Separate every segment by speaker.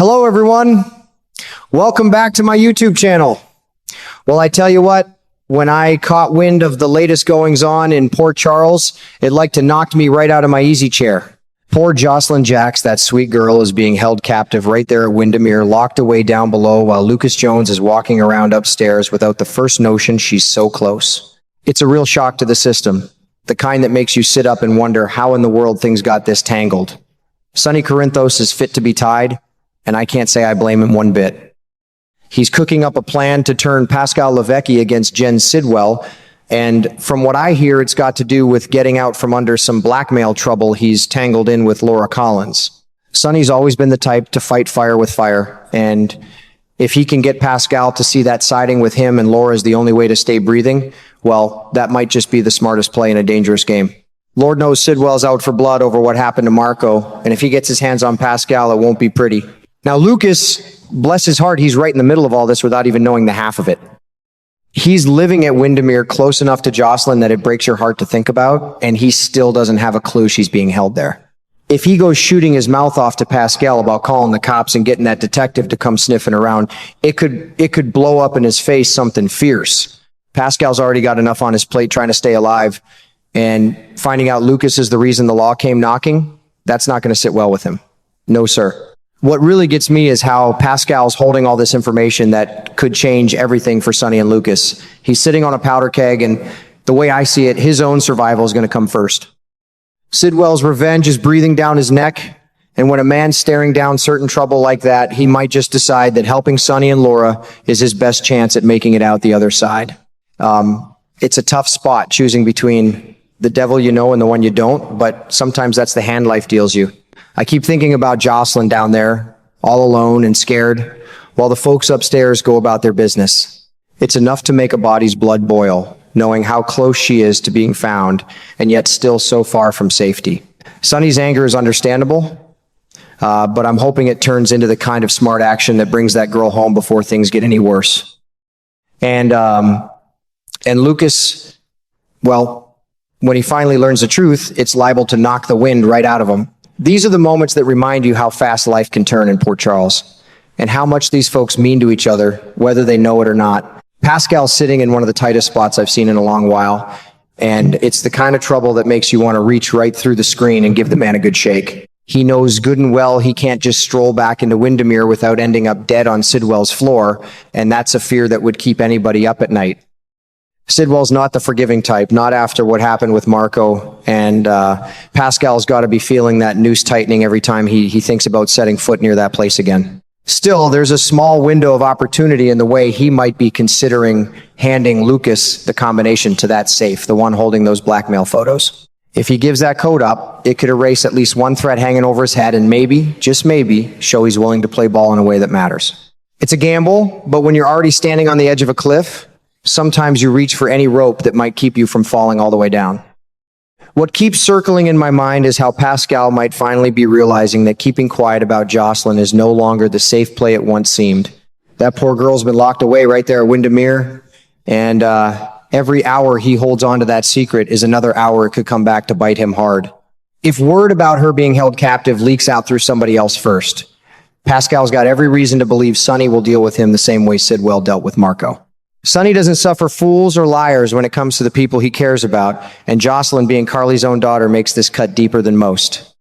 Speaker 1: Hello, everyone. Welcome back to my YouTube channel. Well, I tell you what, when I caught wind of the latest goings-on in Port Charles, it like to knocked me right out of my easy chair. Poor Jocelyn Jacks, that sweet girl, is being held captive right there at Windermere, locked away down below while Lucas Jones is walking around upstairs without the first notion she's so close. It's a real shock to the system, the kind that makes you sit up and wonder how in the world things got this tangled. Sonny Corinthos is fit to be tied, and I can't say I blame him one bit. He's cooking up a plan to turn Pascal Levesque against Jen Sidwell, and from what I hear, it's got to do with getting out from under some blackmail trouble he's tangled in with Laura Collins. Sonny's always been the type to fight fire with fire, and if he can get Pascal to see that siding with him and Laura is the only way to stay breathing, well, that might just be the smartest play in a dangerous game. Lord knows Sidwell's out for blood over what happened to Marco, and if he gets his hands on Pascal, it won't be pretty. Now, Lucas, bless his heart, he's right in the middle of all this without even knowing the half of it. He's living at Windermere close enough to Jocelyn that it breaks your heart to think about, and he still doesn't have a clue she's being held there. If he goes shooting his mouth off to Pascal about calling the cops and getting that detective to come sniffing around, it could blow up in his face something fierce. Pascal's already got enough on his plate trying to stay alive, and finding out Lucas is the reason the law came knocking, that's not going to sit well with him. No, sir. What really gets me is how Pascal's holding all this information that could change everything for Sonny and Lucas. He's sitting on a powder keg, and the way I see it, his own survival is going to come first. Sidwell's revenge is breathing down his neck, and when a man's staring down certain trouble like that, he might just decide that helping Sonny and Laura is his best chance at making it out the other side. It's a tough spot choosing between the devil you know and the one you don't, but sometimes that's the hand life deals you. I keep thinking about Jocelyn down there, all alone and scared, while the folks upstairs go about their business. It's enough to make a body's blood boil, knowing how close she is to being found, and yet still so far from safety. Sonny's anger is understandable, but I'm hoping it turns into the kind of smart action that brings that girl home before things get any worse. And Lucas, well, when he finally learns the truth, it's liable to knock the wind right out of him. These are the moments that remind you how fast life can turn in Port Charles, and how much these folks mean to each other, whether they know it or not. Pascal's sitting in one of the tightest spots I've seen in a long while, and it's the kind of trouble that makes you want to reach right through the screen and give the man a good shake. He knows good and well he can't just stroll back into Windermere without ending up dead on Sidwell's floor, and that's a fear that would keep anybody up at night. Sidwell's not the forgiving type, not after what happened with Marco, and Pascal's got to be feeling that noose tightening every time he thinks about setting foot near that place again. Still, there's a small window of opportunity in the way he might be considering handing Lucas the combination to that safe, the one holding those blackmail photos. If he gives that code up, it could erase at least one threat hanging over his head and maybe, just maybe, show he's willing to play ball in a way that matters. It's a gamble, but when you're already standing on the edge of a cliff, sometimes you reach for any rope that might keep you from falling all the way down. What keeps circling in my mind is how Pascal might finally be realizing that keeping quiet about Jocelyn is no longer the safe play it once seemed. That poor girl's been locked away right there at Windermere, and every hour he holds on to that secret is another hour it could come back to bite him hard. If word about her being held captive leaks out through somebody else first, Pascal's got every reason to believe Sonny will deal with him the same way Sidwell dealt with Marco. Sonny doesn't suffer fools or liars when it comes to the people he cares about, and Jocelyn, being Carly's own daughter, makes this cut deeper than most.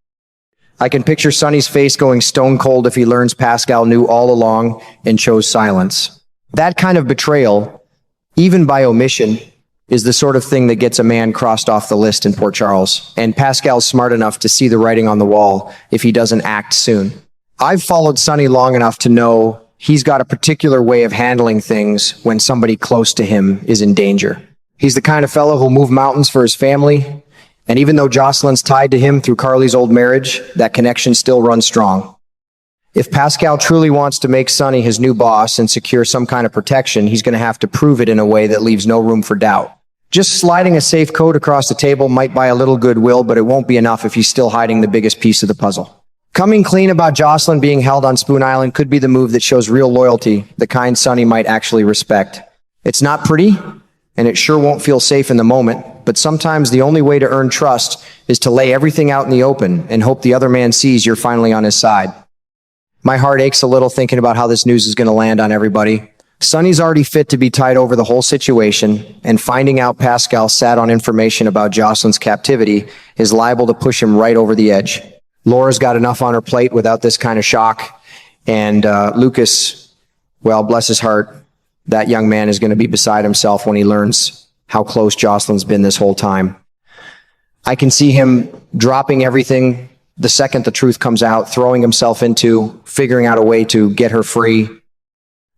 Speaker 1: I can picture Sonny's face going stone cold if he learns Pascal knew all along and chose silence. That kind of betrayal, even by omission, is the sort of thing that gets a man crossed off the list in Port Charles, and Pascal's smart enough to see the writing on the wall if he doesn't act soon. I've followed Sonny long enough to know he's got a particular way of handling things when somebody close to him is in danger. He's the kind of fellow who'll move mountains for his family, and even though Jocelyn's tied to him through Carly's old marriage, that connection still runs strong. If Pascal truly wants to make Sonny his new boss and secure some kind of protection, he's going to have to prove it in a way that leaves no room for doubt. Just sliding a safe code across the table might buy a little goodwill, but it won't be enough if he's still hiding the biggest piece of the puzzle. Coming clean about Jocelyn being held on Spoon Island could be the move that shows real loyalty, the kind Sonny might actually respect. It's not pretty, and it sure won't feel safe in the moment, but sometimes the only way to earn trust is to lay everything out in the open and hope the other man sees you're finally on his side. My heart aches a little thinking about how this news is going to land on everybody. Sonny's already fit to be tied over the whole situation, and finding out Pascal sat on information about Jocelyn's captivity is liable to push him right over the edge. Laura's got enough on her plate without this kind of shock, and Lucas, well, bless his heart, that young man is going to be beside himself when he learns how close Jocelyn's been this whole time. I can see him dropping everything the second the truth comes out, throwing himself into figuring out a way to get her free.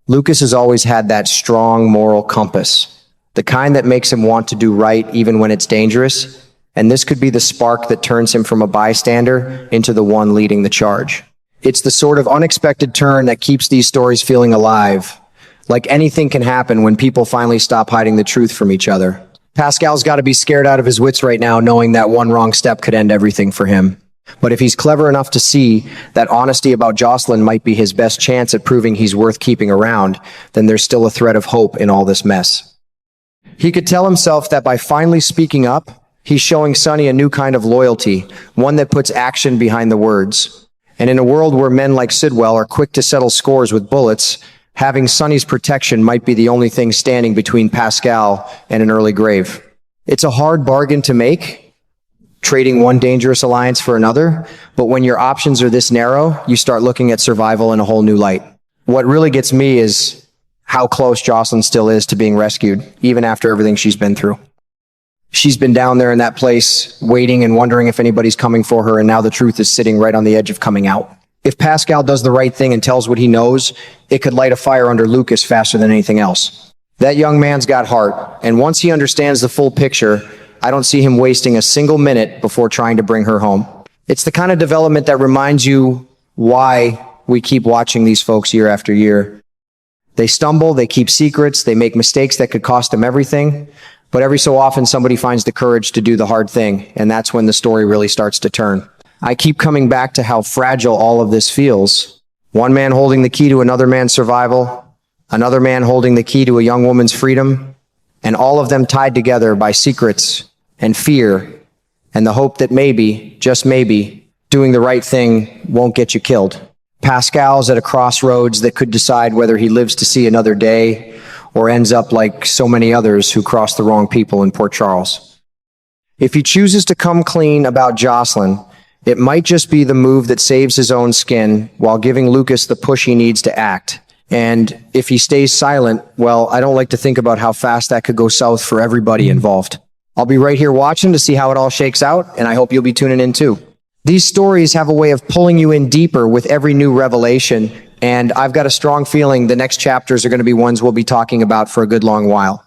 Speaker 1: Lucas has always had that strong moral compass, the kind that makes him want to do right even when it's dangerous, and this could be the spark that turns him from a bystander into the one leading the charge. It's the sort of unexpected turn that keeps these stories feeling alive, like anything can happen when people finally stop hiding the truth from each other. Pascal's got to be scared out of his wits right now, knowing that one wrong step could end everything for him. But if he's clever enough to see that honesty about Jocelyn might be his best chance at proving he's worth keeping around, then there's still a thread of hope in all this mess. He could tell himself that by finally speaking up, he's showing Sonny a new kind of loyalty, one that puts action behind the words. And in a world where men like Sidwell are quick to settle scores with bullets, having Sonny's protection might be the only thing standing between Pascal and an early grave. It's a hard bargain to make, trading one dangerous alliance for another, but when your options are this narrow, you start looking at survival in a whole new light. What really gets me is how close Jocelyn still is to being rescued, even after everything she's been through. She's been down there in that place, waiting and wondering if anybody's coming for her, and now the truth is sitting right on the edge of coming out. If Pascal does the right thing and tells what he knows, it could light a fire under Lucas faster than anything else. That young man's got heart, and once he understands the full picture, I don't see him wasting a single minute before trying to bring her home. It's the kind of development that reminds you why we keep watching these folks year after year. They stumble, they keep secrets, they make mistakes that could cost them everything, but every so often somebody finds the courage to do the hard thing, and that's when the story really starts to turn. I keep coming back to how fragile all of this feels. One man holding the key to another man's survival, another man holding the key to a young woman's freedom, and all of them tied together by secrets and fear and the hope that maybe, just maybe, doing the right thing won't get you killed. Pascal's at a crossroads that could decide whether he lives to see another day or ends up like so many others who crossed the wrong people in Port Charles. If he chooses to come clean about Jocelyn, it might just be the move that saves his own skin while giving Lucas the push he needs to act. And if he stays silent, well, I don't like to think about how fast that could go south for everybody involved. I'll be right here watching to see how it all shakes out, and I hope you'll be tuning in too. These stories have a way of pulling you in deeper with every new revelation, and I've got a strong feeling the next chapters are going to be ones we'll be talking about for a good long while.